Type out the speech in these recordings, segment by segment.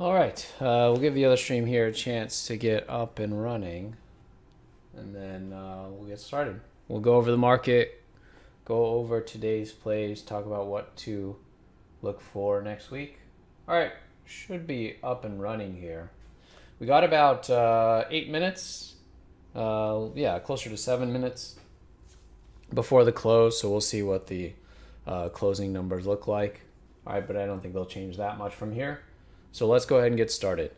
All right, we'll give the other stream here a chance to get up and running, and then we'll get started. We'll go over the market, go over today's plays, talk about what to look for next week. All right, should be up and running here. We got about 8 minutes, yeah, closer to 7 minutes before the close, so we'll see what the closing numbers look like. All right, but I don't think they'll change that much from here. So let's go ahead and get started.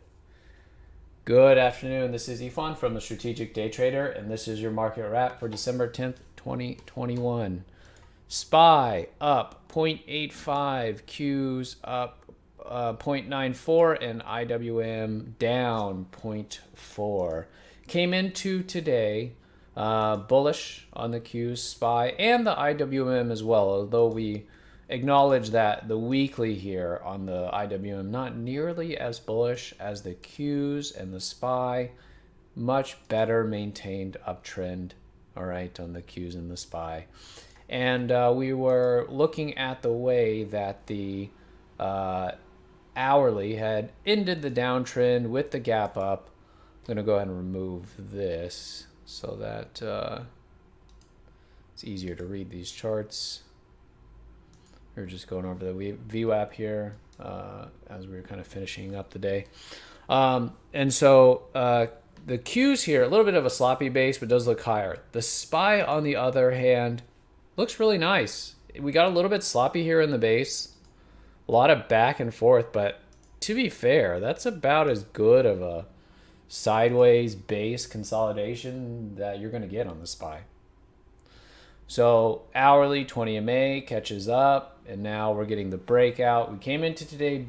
Good afternoon. This is Ifan from the Strategic Day Trader, and this is your market wrap for December 10th, 2021. SPY up 0.85, Qs up 0.94, and IWM down 0.4. Came into today bullish on the Qs, SPY, and the IWM as well, although we acknowledge that the weekly here on the IWM not nearly as bullish as the Qs and the SPY. Much better maintained uptrend, all right, on the Qs and the SPY. And we were looking at the way that the hourly had ended the downtrend with the gap up. I'm going to go ahead and remove this so that it's easier to read these charts. We're just going over the VWAP here as we were kind of finishing up the day. And so the Qs here, a little bit of a sloppy base, but does look higher. The SPY, on the other hand, looks really nice. We got a little bit sloppy here in the base. A lot of back and forth, but to be fair, that's about as good of a sideways base consolidation that you're going to get on the SPY. So hourly 20 MA catches up, and now we're getting the breakout. We came into today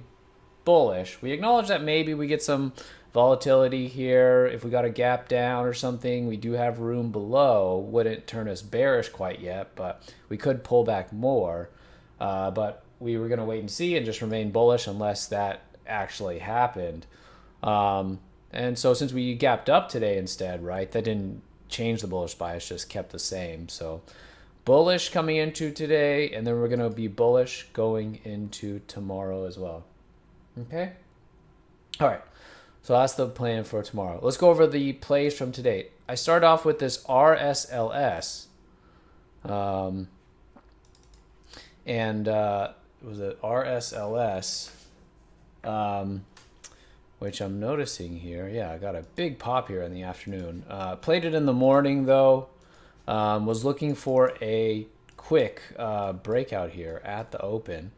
bullish. We acknowledge that maybe we get some volatility here. If we got a gap down or something, we do have room below. Wouldn't turn us bearish quite yet, but we could pull back more. But we were going to wait and see and just remain bullish unless that actually happened. And so since we gapped up today instead, right, that didn't change the bullish bias, just kept the same. So bullish coming into today, and then we're going to be bullish going into tomorrow as well. Okay? All right. So that's the plan for tomorrow. Let's go over the plays from today. I start off with this RSLS. It was an RSLS, which I'm noticing here. Yeah, I got a big pop here in the afternoon. Played it in the morning, though. Was looking for a quick breakout here at the open.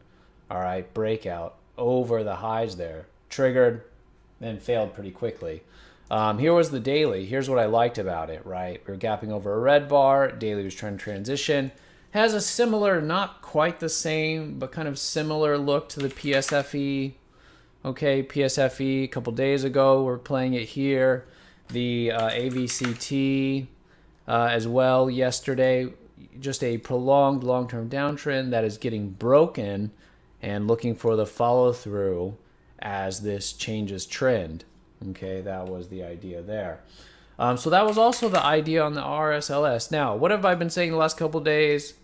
All right, breakout over the highs there. Triggered, then failed pretty quickly. Here was the daily. Here's what I liked about it, right? We were gapping over a red bar. Daily was trying to transition. Has a similar, not quite the same, but kind of similar look to the PSFE. Okay, PSFE a couple days ago. We're playing it here. The AVCT as well yesterday. Just a prolonged long-term downtrend that is getting broken and looking for the follow-through as this changes trend. Okay, that was the idea there. So that was also the idea on the RSLS. Now, what have I been saying the last couple days?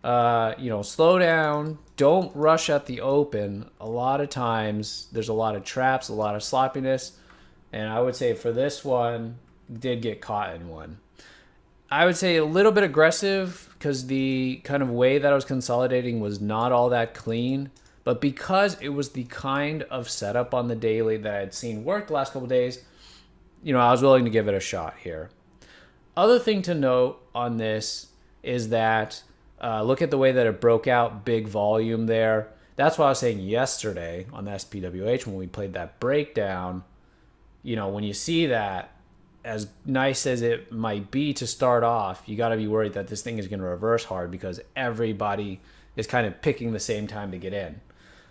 Slow down. Don't rush at the open. A lot of times there's a lot of traps, a lot of sloppiness. And I would say for this one, did get caught in one. I would say a little bit aggressive because the kind of way that I was consolidating was not all that clean. But because it was the kind of setup on the daily that I had seen work the last couple of days, I was willing to give it a shot here. Other thing to note on this is that look at the way that it broke out, big volume there. That's what I was saying yesterday on the SPWH when we played that breakdown. When you see that, as nice as it might be to start off, you got to be worried that this thing is going to reverse hard because everybody is kind of picking the same time to get in.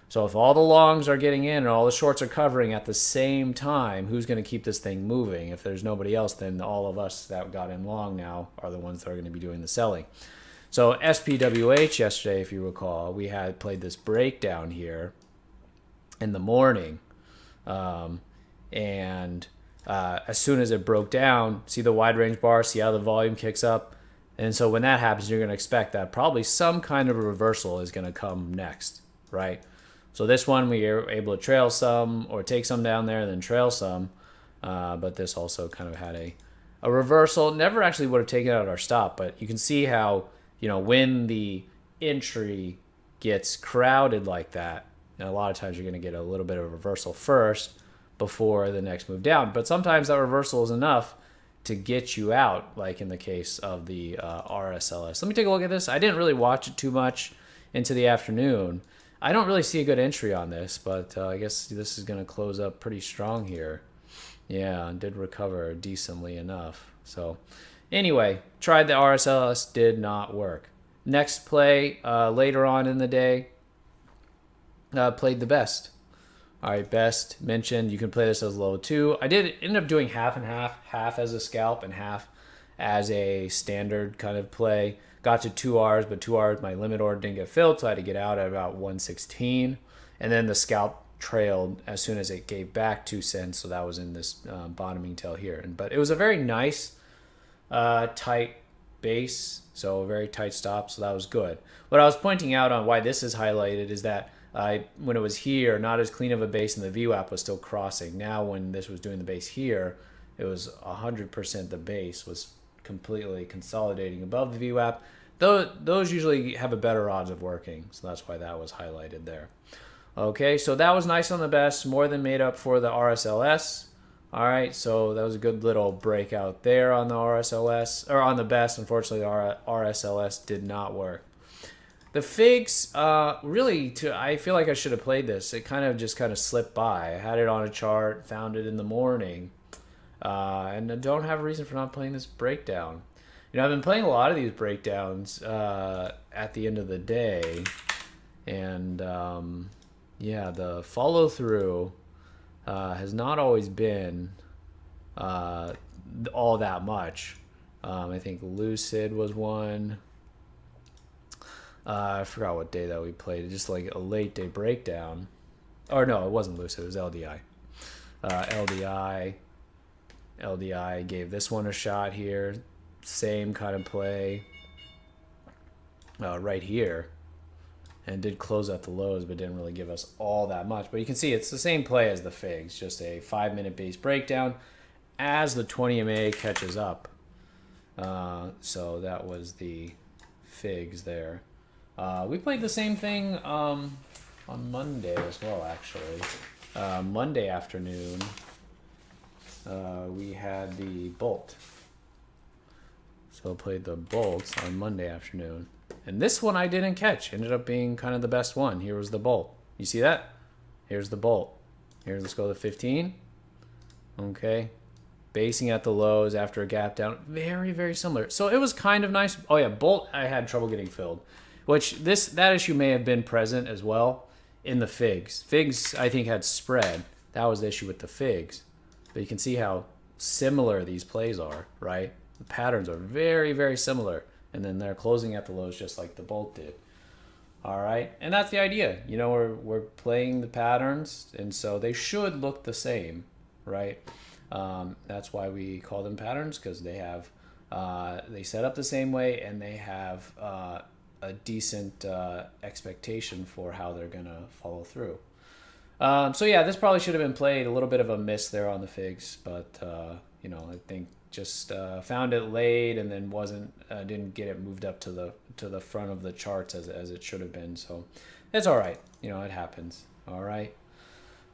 So if all the longs are getting in and all the shorts are covering at the same time, who's going to keep this thing moving? If there's nobody else, then all of us that got in long now are the ones that are going to be doing the selling. So SPWH yesterday, if you recall, we had played this breakdown here in the morning. And as soon as it broke down, see the wide range bar, see how the volume kicks up. And so when that happens, you're going to expect that probably some kind of a reversal is going to come next, right? So this one we were able to trail some or take some down there and then trail some. But this also kind of had a reversal. Never actually would have taken out our stop, but you can see how, when the entry gets crowded like that, a lot of times you're going to get a little bit of a reversal first before the next move down. But sometimes that reversal is enough to get you out, like in the case of the RSLS. Let me take a look at this. I didn't really watch it too much into the afternoon. I don't really see a good entry on this, but I guess this is going to close up pretty strong here. Yeah, did recover decently enough. So anyway, tried the RSLS, did not work. Next play later on in the day, played the best. All right, best mentioned. You can play this as low 2. I did end up doing half and half as a scalp and half as a standard kind of play. Got to 2Rs, but 2Rs, my limit order didn't get filled, so I had to get out at about 116. And then the scalp trailed as soon as it gave back 2 cents, so that was in this bottoming tail here. But it was a very nice, tight base, so a very tight stop, so that was good. What I was pointing out on why this is highlighted is that when it was here, not as clean of a base, and the VWAP was still crossing. Now when this was doing the base here, it was 100% the base was completely consolidating above the VWAP. Those usually have a better odds of working, so that's why that was highlighted there. Okay, so that was nice on the best, more than made up for the RSLS. All right, so that was a good little breakout there on the RSLS, or on the best. Unfortunately, the RSLS did not work. The figs, really, I feel like I should have played this. It kind of slipped by. I had it on a chart, found it in the morning, and I don't have a reason for not playing this breakdown. I've been playing a lot of these breakdowns at the end of the day, and yeah, the follow through has not always been all that much. I think Lucid was one. I forgot what day that we played. Just like a late day breakdown. Or no, it wasn't Lucid. It was LDI. LDI gave this one a shot here. Same kind of play right here. And did close at the lows, but didn't really give us all that much. But you can see it's the same play as the figs. Just a 5-minute base breakdown as the 20 MA catches up. So that was the figs there. We played the same thing on Monday as well, actually. Monday afternoon, we had the Bolt. So I played the Bolts on Monday afternoon. And this one I didn't catch. Ended up being kind of the best one. Here was the Bolt. You see that? Here's the Bolt. Here's, let's go to 15. Okay. Basing at the lows after a gap down. Very, very similar. So it was kind of nice. Oh yeah, Bolt I had trouble getting filled. Which that issue may have been present as well in the figs. Figs, I think, had spread. That was the issue with the figs. But you can see how similar these plays are, right? The patterns are very, very similar. And then they're closing at the lows just like the Bolt did. All right, and that's the idea. We're playing the patterns, and so they should look the same, right? That's why we call them patterns, because they have they set up the same way, and they have a decent expectation for how they're gonna follow through. So yeah, this probably should have been played. A little bit of a miss there on the figs, but I think just found it late and then didn't get it moved up to the front of the charts as it should have been. So it's all right. It happens. All right.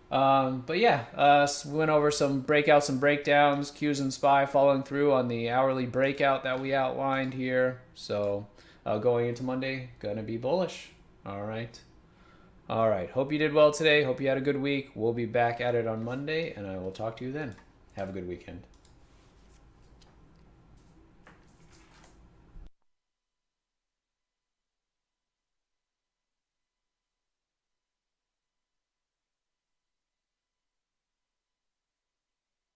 But yeah, we went over some breakouts and breakdowns, Qs and SPY following through on the hourly breakout that we outlined here. So going into Monday, gonna be bullish. All right. All right. Hope you did well today. Hope you had a good week. We'll be back at it on Monday, and I will talk to you then. Have a good weekend.